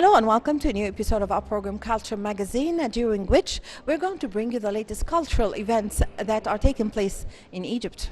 Hello and welcome to a new episode of our program Culture Magazine, during which we're going to bring you the latest cultural events that are taking place in Egypt.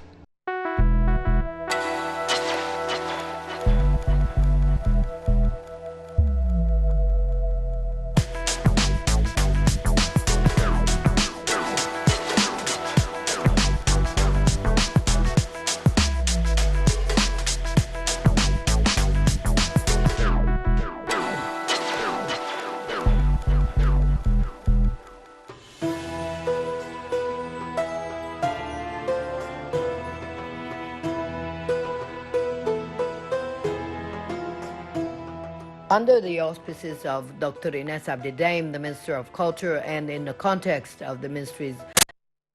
Under the auspices of Dr. Ines Abdidaim, the Minister of Culture, and in the context of the Ministry's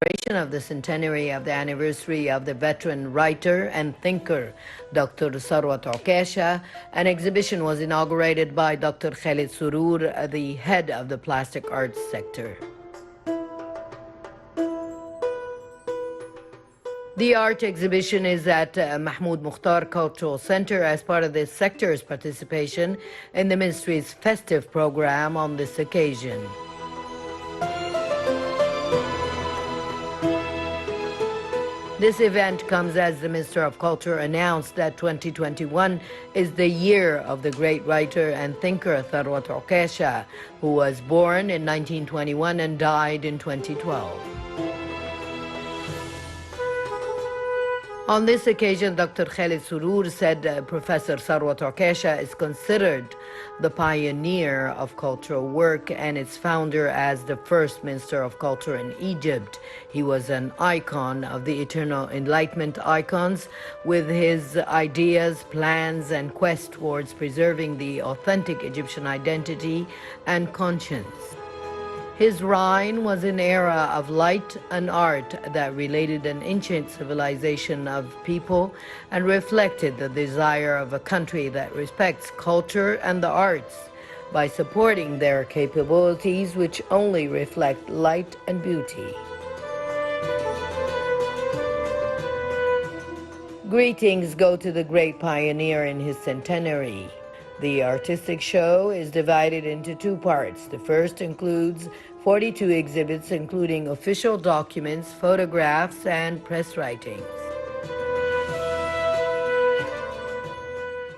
celebration of the centenary of the anniversary of the veteran writer and thinker Dr. Sarwat Okasha, an exhibition was inaugurated by Dr. Khalid Surur, the head of the plastic arts sector. The art exhibition is at Mahmoud Mukhtar Cultural Center as part of the sector's participation in the Ministry's festive program on this occasion. This event comes as the Minister of Culture announced that 2021 is the year of the great writer and thinker Tharwat Okasha, who was born in 1921 and died in 2012. On this occasion, Dr. Khalid Surur said Professor Sarwat Okasha is considered the pioneer of cultural work and its founder as the first Minister of Culture in Egypt. He was an icon of the eternal Enlightenment icons with his ideas, plans, and quest towards preserving the authentic Egyptian identity and conscience. His reign was an era of light and art that related an ancient civilization of people and reflected the desire of a country that respects culture and the arts by supporting their capabilities, which only reflect light and beauty. Greetings go to the great pioneer in his centenary. The artistic show is divided into two parts. The first includes 42 exhibits, including official documents, photographs, and press writings.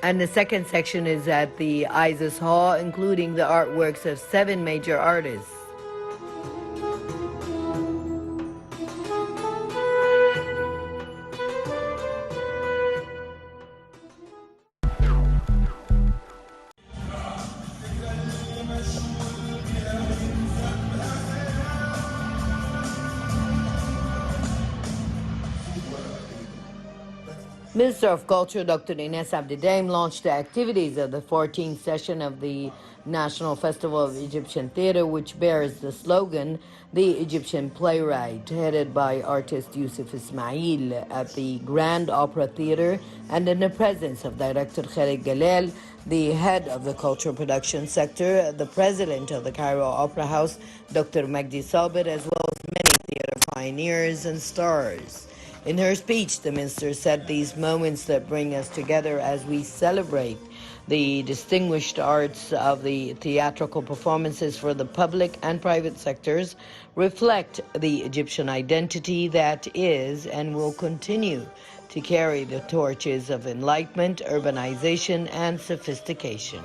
And the second section is at the Isis Hall, including the artworks of 7 major artists. Minister of Culture Dr. Ines Abdidaim launched the activities of the 14th session of the National Festival of Egyptian Theatre, which bears the slogan, The Egyptian Playwright, headed by artist Yusuf Ismail at the Grand Opera Theatre and in the presence of Director Khalid Galel, the head of the cultural production sector, the president of the Cairo Opera House, Dr. Magdi Sabir, as well as many theatre pioneers and stars. In her speech, the minister said these moments that bring us together as we celebrate the distinguished arts of the theatrical performances for the public and private sectors reflect the Egyptian identity that is and will continue to carry the torches of enlightenment, urbanization, and sophistication.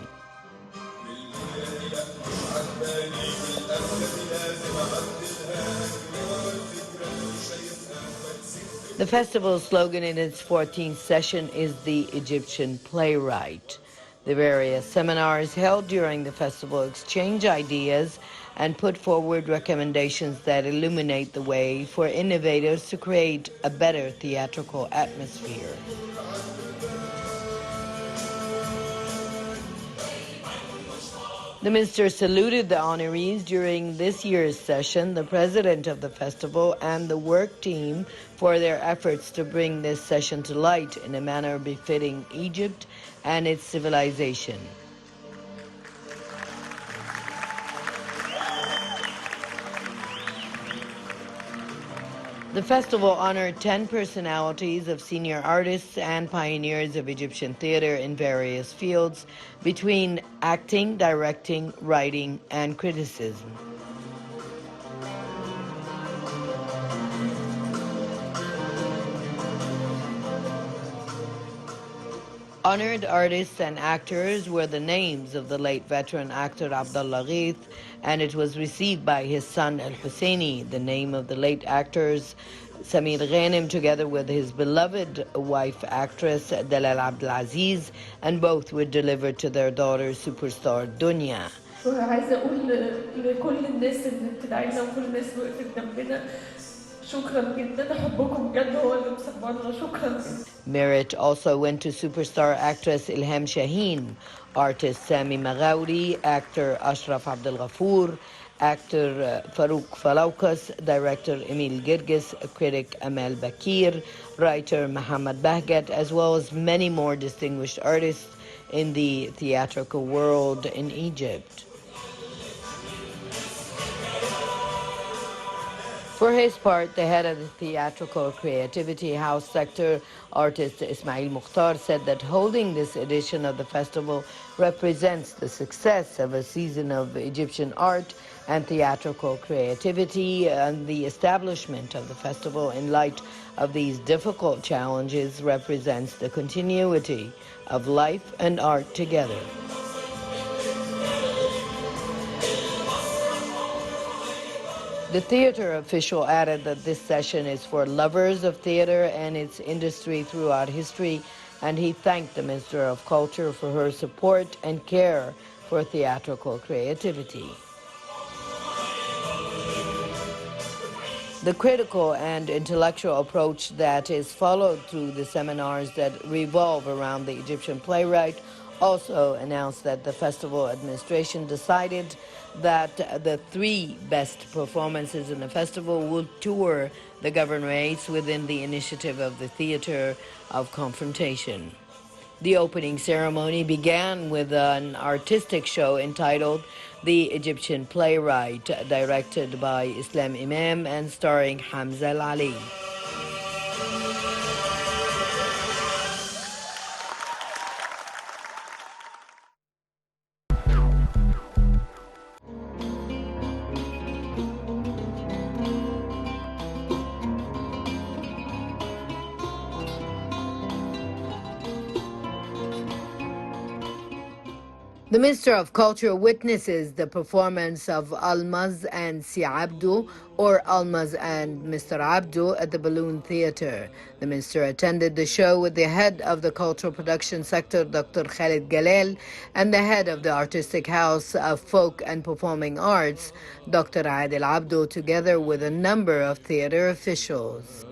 The festival's slogan in its 14th session is the Egyptian Playwright. The various seminars held during the festival exchange ideas and put forward recommendations that illuminate the way for innovators to create a better theatrical atmosphere. The minister saluted the honorees during this year's session, the president of the festival, and the work team for their efforts to bring this session to light in a manner befitting Egypt and its civilization. The festival honored 10 personalities of senior artists and pioneers of Egyptian theater in various fields between acting, directing, writing, and criticism. Honored artists and actors were the names of the late veteran actor Abdullah Gheith, and it was received by his son Al Husseini, the name of the late actors Samir Ghanem, together with his beloved wife actress Dalal Abdelaziz, and both were delivered to their daughter superstar Dunya. عايزة أقول لكل الناس اللي بتدعينا وكل الناس اللي وقفت جنبنا شكرا جدا حبكم بجد هو اللي مصبرنا شكرا. Merit also went to superstar actress Ilham Shaheen, artist Sami Maghauri, actor Ashraf Abdel Ghafoor, actor Farouk Falaukas, director Emil Girgis, critic Amal Bakir, writer Muhammad Bahgat, as well as many more distinguished artists in the theatrical world in Egypt. For his part, the head of the Theatrical Creativity House sector, artist Ismail Mukhtar, said that holding this edition of the festival represents the success of a season of Egyptian art and theatrical creativity, and the establishment of the festival in light of these difficult challenges represents the continuity of life and art together. The theater official added that this session is for lovers of theater and its industry throughout history, and he thanked the Minister of Culture for her support and care for theatrical creativity. The critical and intellectual approach that is followed through the seminars that revolve around the Egyptian playwright also announced that the festival administration decided that the 3 best performances in the festival will tour the governorates within the initiative of the Theater of Confrontation. The opening ceremony began with an artistic show entitled The Egyptian Playwright, directed by Islam Imam and starring Hamza Al-Ali. The Minister of Culture witnesses the performance of Almaz and Si Abdu, or Almaz and Mr. Abdu, at the Balloon Theater. The minister attended the show with the head of the cultural production sector, Dr. Khalid Galel, and the head of the Artistic House of Folk and Performing Arts, Dr. Adil Abdu, together with a number of theater officials.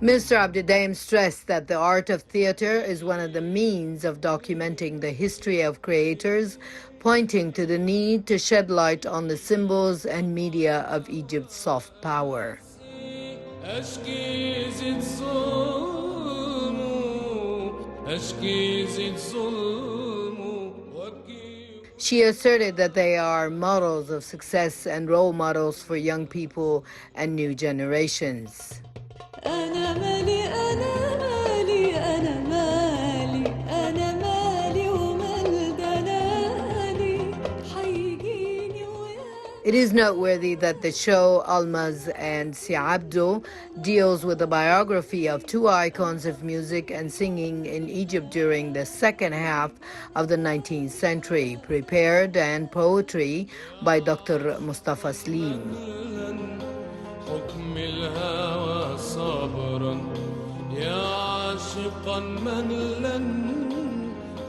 Mr. Abdidaim stressed that the art of theater is one of the means of documenting the history of creators, pointing to the need to shed light on the symbols and media of Egypt's soft power. She asserted that they are models of success and role models for young people and new generations. أنا مالي أنا مالي أنا مالي أنا مالي ومال دلالي حيجيني ويا. It is noteworthy that the show Almaz and Si Abdu deals with the biography of 2 icons of music and singing in Egypt during the second half of the 19th century, prepared and poetry by Dr. Mustafa Slim. حكم الهوى صبرا يا عاشقا من لن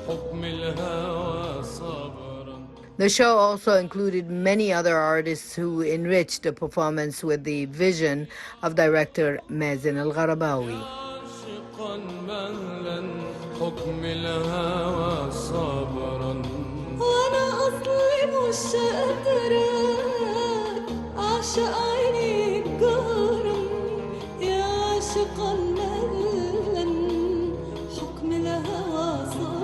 حكم الهوى صبرا. The show also included many other artists who enriched the performance with the vision of director Mazen Al-Gharabawi. عاشقا من لن حكم الهوى صبرا وانا اصلي مش قادرة اعشق عينيك جهرا يا عاشقا مهلا حكم الهوى صبرا.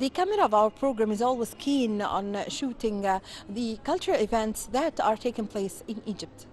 The camera of our program is always keen on shooting the cultural events that are taking place in Egypt.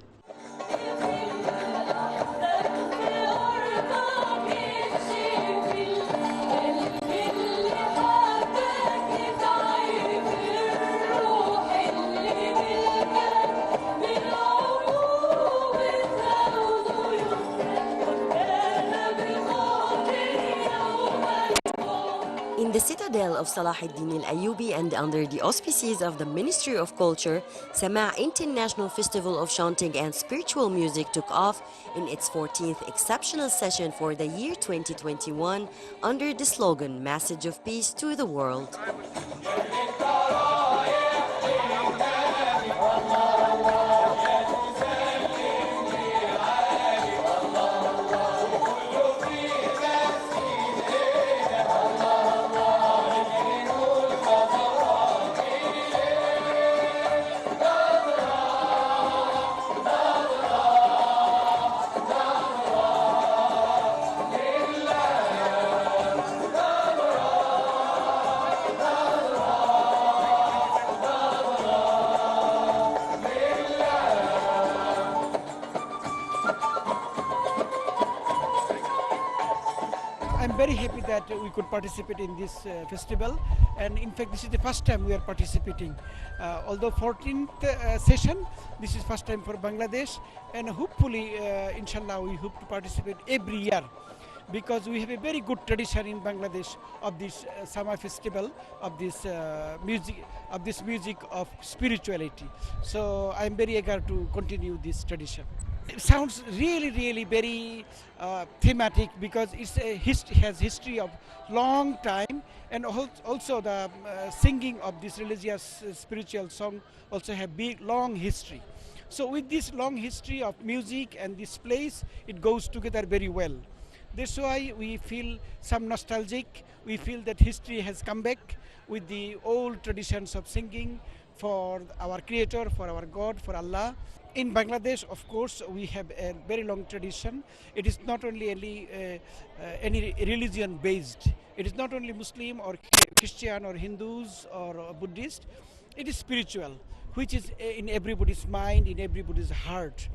In the citadel of Salah ad-Din al-Ayyubi and under the auspices of the Ministry of Culture, Sama' International Festival of Chanting and Spiritual Music took off in its 14th exceptional session for the year 2021 under the slogan Message of Peace to the World. I'm very happy that we could participate in this festival, and in fact this is the first time we are participating. Although 14th session, this is first time for Bangladesh, and hopefully inshallah we hope to participate every year, because we have a very good tradition in Bangladesh of this Sama festival, of this music of spirituality. So I'm very eager to continue this tradition. It sounds really very thematic, because it's has history of long time, and also the singing of this religious spiritual song also have big long history. So with this long history of music and this place, it goes together very well. That's why we feel some nostalgic. We feel that history has come back with the old traditions of singing for our Creator, for our God, for Allah. In Bangladesh, of course, we have a very long tradition. It is not only any religion based. It is not only Muslim or Christian or Hindus or Buddhist. It is spiritual, which is in everybody's mind, in everybody's heart.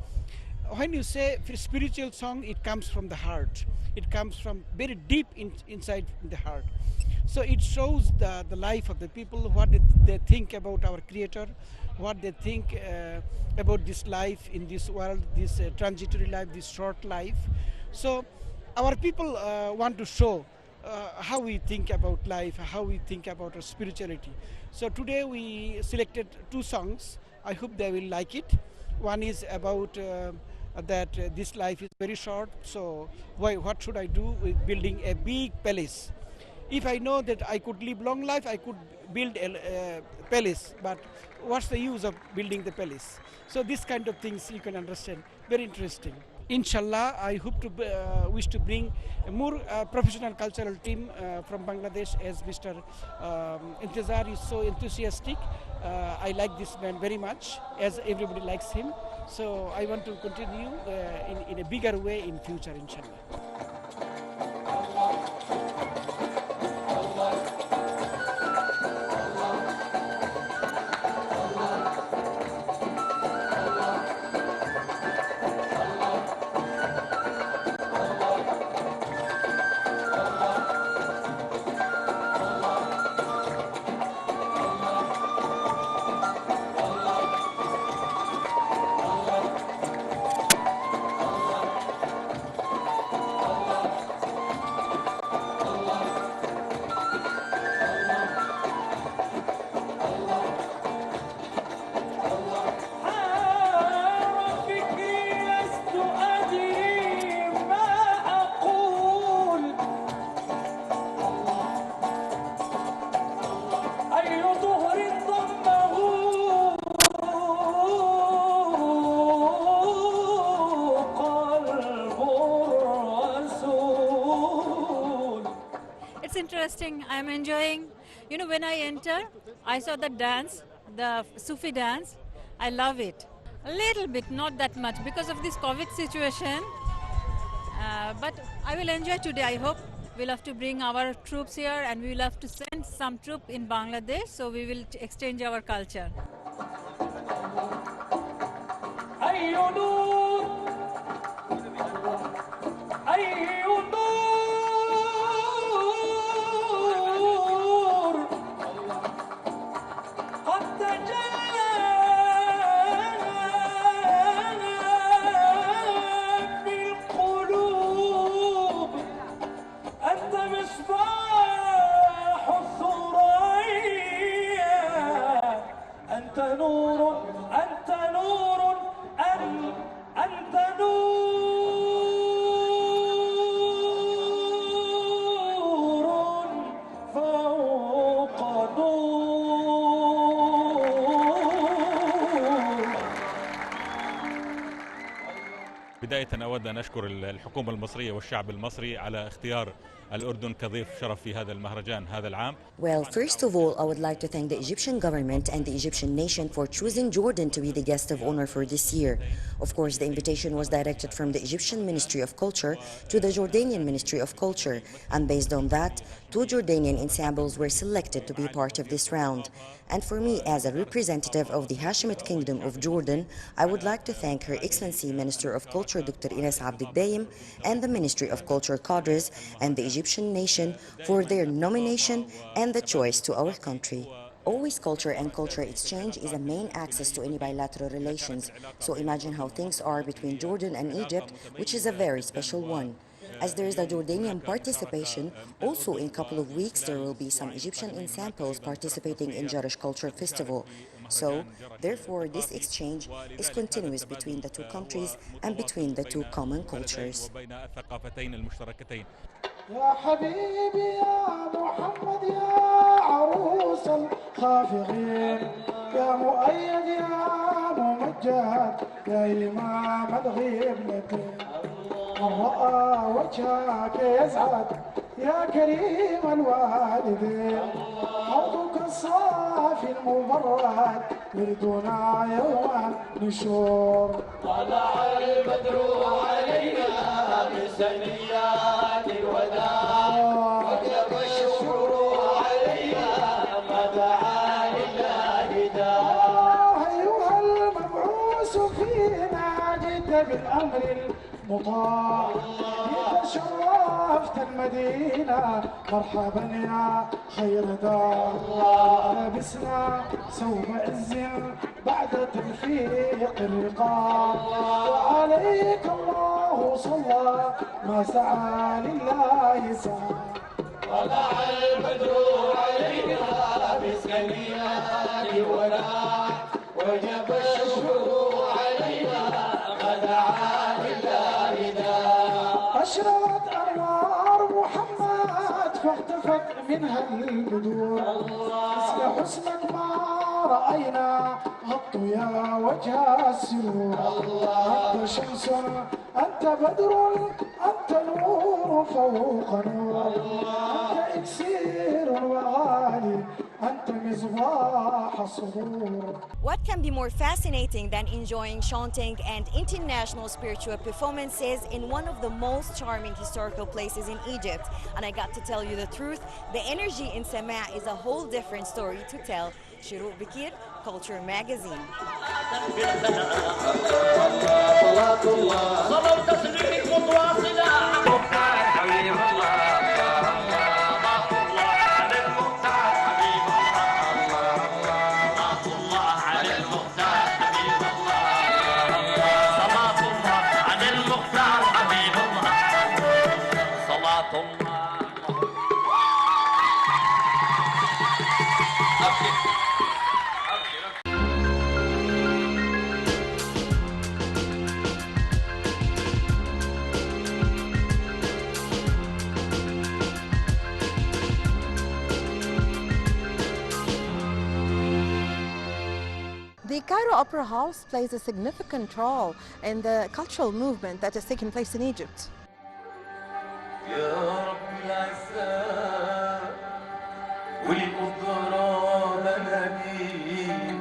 When you say spiritual song, it comes from the heart. It comes from very deep inside the heart. So it shows the life of the people, what they think about our Creator, what they think about this life in this world, this transitory life, this short life. So our people want to show how we think about life, how we think about our spirituality. So today we selected two songs. I hope they will like it. One is about that this life is very short, so what should I do with building a big palace? If I know that I could live long life, I could build a palace, but what's the use of building the palace? So this kind of things you can understand, very interesting. Inshallah, I hope to wish to bring a more professional cultural team from Bangladesh, as Mr. Intezar is so enthusiastic. I like this man very much, as everybody likes him. So I want to continue in a bigger way in future, inshallah. interesting. I'm enjoying. You know, when I enter, I saw the dance, the Sufi dance. I love it. A little bit, not that much, because of this COVID situation. But I will enjoy today. I hope we'll have to bring our troops here, and we will have to send some troop in Bangladesh. So we will exchange our culture. بداية أود أن أشكر الحكومة المصرية والشعب المصري على اختيار الأردن كضيف شرف في هذا المهرجان هذا العام. Well, first of all, I would like to thank the Egyptian government and the Egyptian nation for choosing Jordan to be the guest of honor for this year. Of course, the invitation was directed from the Egyptian Ministry of Culture to the Jordanian Ministry of Culture, and based on that, 2 Jordanian ensembles were selected to be part of this round. And for me, as a representative of the Hashemite Kingdom of Jordan, I would like to thank Her Excellency Minister of Culture Dr. Ines Abd al-Daim and the Ministry of Culture Cadres and the Egyptian nation for their nomination and the choice to our country. Always culture and culture exchange is a main access to any bilateral relations, so imagine how things are between Jordan and Egypt, which is a very special one. As there is a Jordanian participation, also in a couple of weeks there will be some Egyptian ensembles participating in Jarash Culture Festival. So, therefore, this exchange is continuous between the two countries and between the two common cultures. يا حبيبي يا محمد يا عروس الخافقين يا مؤيد يا ممجد يا إمام الغيبلتين من رأى وجهك يسعد يا كريم الوالدين حوضك الصافي المبرد يردنا يوم نشور طلع البدر علينا بسنيات الوداع وجب الشكر علينا ما دعا لله داع أيها المبعوث فينا جئت بالأمر المطاع شرفت المدينة مرحبا يا خير دار لبسنا ثوب عز بعد تلفيق الرقاب وعليك الله صلى ما سعى لله سعى طلع البدر علينا بسكنيات الوداع وجب الشكر علينا ما دعا لله داع أشرقت أنوار محمد فاختفت منها البدور مثل حسنك ما رأينا غطوا يا وجه السرور أنت شمس أنت بدر أنت نور فوق نور أنت إكسير وغالي أنت مصباح الصدور. What can be more fascinating than enjoying chanting and international spiritual performances in one of the most charming historical places in Egypt? And I got to tell you the truth, the energy in Sama' is a whole different story to tell. Shuruk Bikir, Culture Magazine. The Cairo Opera House plays a significant role in the cultural movement that is taking place in Egypt. يا رب العزة والقدرة بناديك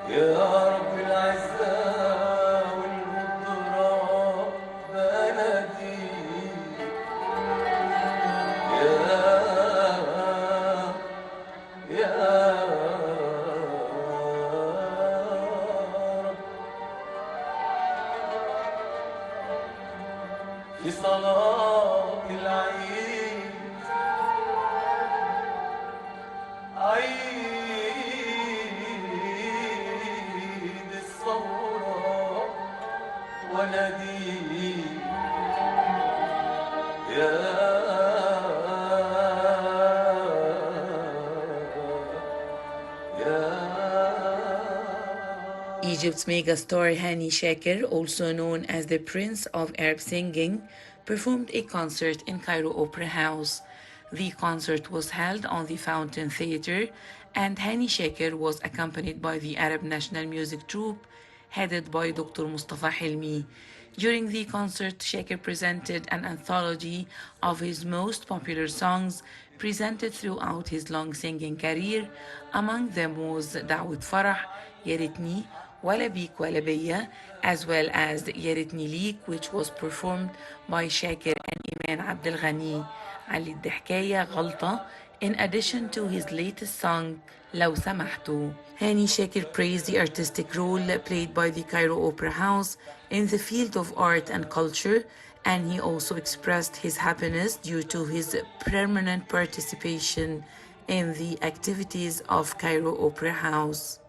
يا رب العزة والقدرة بناديك يا رب في صلاة العيد عيد الثورة وناديك Egypt's megastar Hani Shaker, also known as the Prince of Arab Singing, performed a concert in Cairo Opera House. The concert was held on the Fountain Theatre, and Hani Shaker was accompanied by the Arab National Music Troupe, headed by Dr. Mustafa Hilmi. During the concert, Shaker presented an anthology of his most popular songs presented throughout his long singing career. Among them was Dawood Farah, Ya Ritni, Wala Bik Wala Biya, as well as Ya Ritni Leek, which was performed by Shaker and Iman Abdel Ghani. Ali Dehkaya Ghalta, in addition to his latest song, Law Samahtu. Hani Shaker praised the artistic role played by the Cairo Opera House in the field of art and culture, and he also expressed his happiness due to his permanent participation in the activities of Cairo Opera House.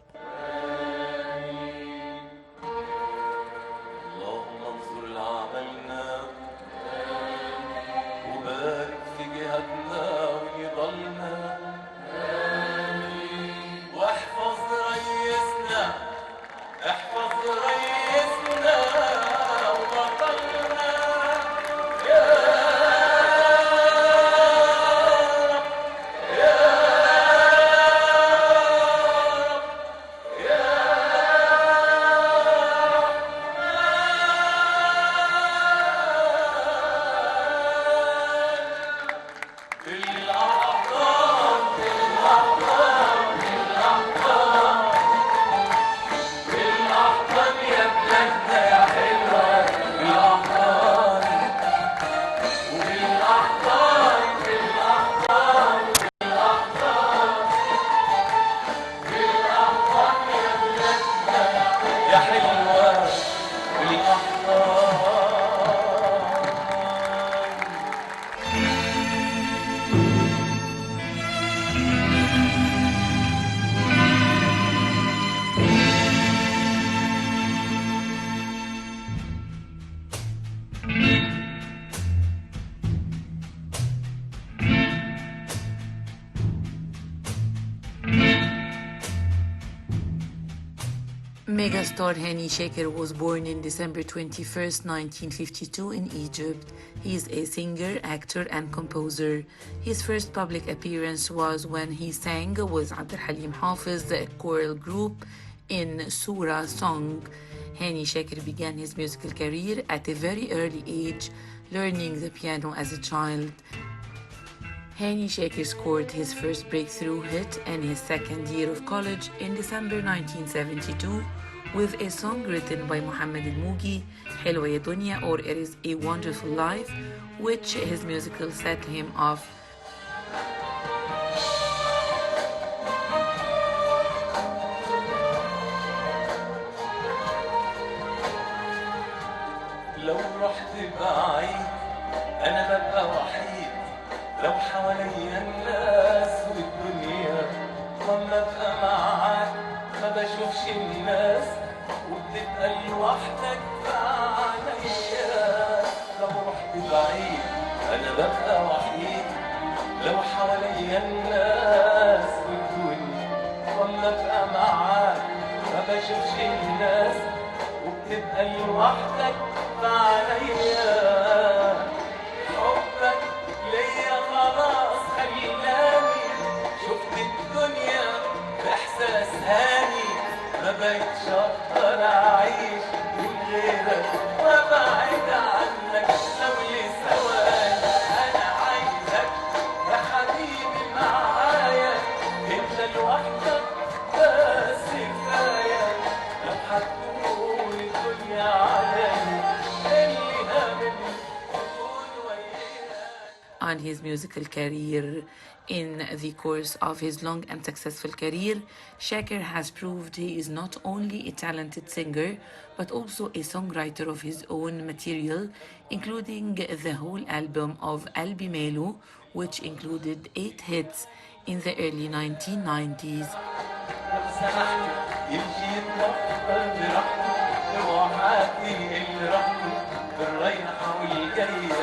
Megastar Hani Shaker was born in December 21st, 1952 in Egypt. He is a singer, actor, and composer. His first public appearance was when he sang with Abd al-Halim Hafiz's choral group in Surah song. Hani Shaker began his musical career at a very early age, learning the piano as a child. Hani Shaker scored his first breakthrough hit in his second year of college in December 1972 with a song written by Muhammad al-Mugi, Helwa Ya Dunya, or It Is a Wonderful Life, which his musical set him off. لو رحت بعيد أنا ببقى وحيد، لو حواليا الناس والدنيا وأما أبقى معاك ما بشوفش الناس وبتبقى لوحدك بعينيا. لو رحت بعيد أنا ببقى وحيد، لو حواليا الناس والدنيا وأما أبقى معاك ما بشوفش الناس وبتبقى لوحدك بعينيا. حبك ليا خلاص نساني ما بقتش اقدر اعيش من غيرك وابعد عنك لو لثواني انا عايزك يا حبيبي معايا انت لوحدك بس كفايه لو هتقول الدنيا عليا اللي هامني تكون وياك. On his musical career, in the course of his long and successful career, Shaker has proved he is not only a talented singer, but also a songwriter of his own material, including the whole album of Albi Melu, which included 8 hits in the early 1990s. لو سمحت يمشي يتنقل براحته اوعى حد اللي راحته بالرايحه والجايه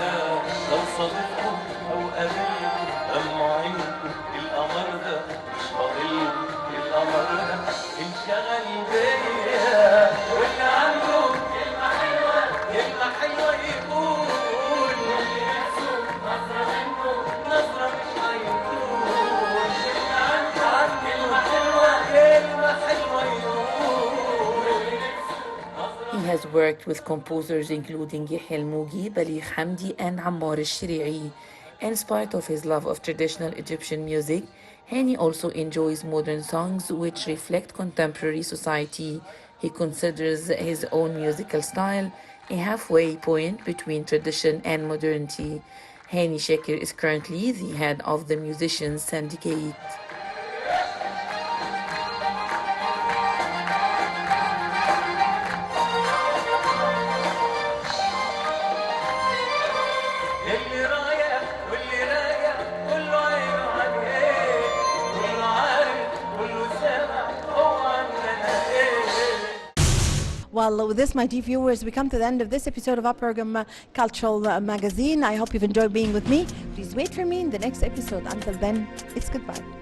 لو صادفته او قابلته اما عينته القمر ده مش فاضله القمر ده انشغل بيا واللي عنده كلمه حلوه يقول واللي نفسه نظره منه نظره مش هيطول اللي عنده كلمه حلوه يقول He has worked with composers including Yahya Al-Mugi, Baligh Hamdi, and Ammar al-Shari'i. In spite of his love of traditional Egyptian music, Hani also enjoys modern songs which reflect contemporary society. He considers his own musical style a halfway point between tradition and modernity. Hani Shaker is currently the head of the Musicians Syndicate. اللي رايح واللي راجع كله عينه عليه كله عارف كله سامع هو عندنا ايه. Well, with this, my dear viewers, we come to the end of this episode of our program, Cultural Magazine. I hope you've enjoyed being with me. Please wait for me in the next episode. Until then, it's goodbye.